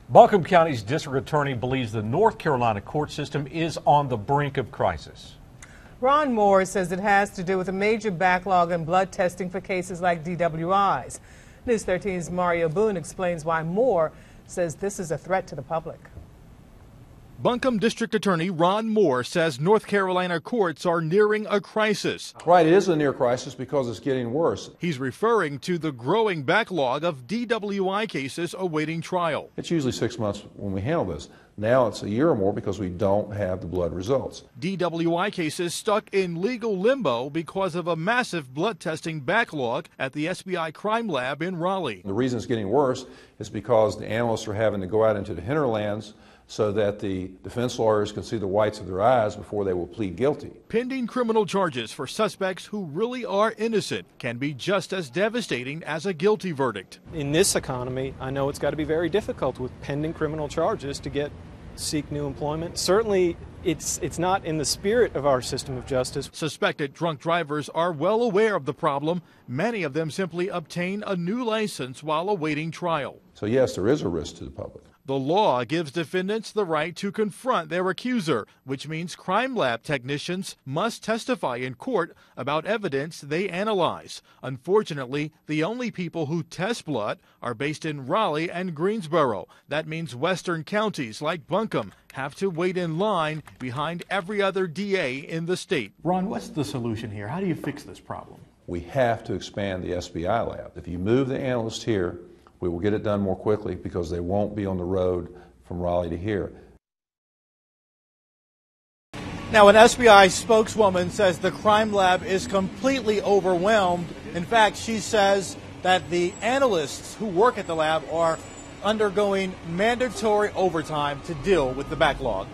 Buncombe County's district attorney believes the North Carolina court system is on the brink of crisis. Ron Moore says it has to do with a major backlog in blood testing for cases like DWIs. News 13's Mario Boone explains why Moore says this is a threat to the public. Buncombe District Attorney Ron Moore says North Carolina courts are nearing a crisis. Right, it is a near crisis because it's getting worse. He's referring to the growing backlog of DWI cases awaiting trial. It's usually 6 months when we handle this. Now it's a year or more because we don't have the blood results. DWI cases stuck in legal limbo because of a massive blood testing backlog at the SBI crime lab in Raleigh. The reason it's getting worse is because the analysts are having to go out into the hinterlands so that the defense lawyers can see the whites of their eyes before they will plead guilty. Pending criminal charges for suspects who really are innocent can be just as devastating as a guilty verdict. In this economy, I know it's got to be very difficult with pending criminal charges to seek new employment. Certainly, it's not in the spirit of our system of justice. Suspected drunk drivers are well aware of the problem. Many of them simply obtain a new license while awaiting trial. So yes, there is a risk to the public. The law gives defendants the right to confront their accuser, which means crime lab technicians must testify in court about evidence they analyze. Unfortunately, the only people who test blood are based in Raleigh and Greensboro. That means western counties like Buncombe have to wait in line behind every other DA in the state. Ron, what's the solution here? How do you fix this problem? We have to expand the SBI lab. If you move the analyst here, we will get it done more quickly because they won't be on the road from Raleigh to here. Now, an SBI spokeswoman says the crime lab is completely overwhelmed. In fact, she says that the analysts who work at the lab are undergoing mandatory overtime to deal with the backlog.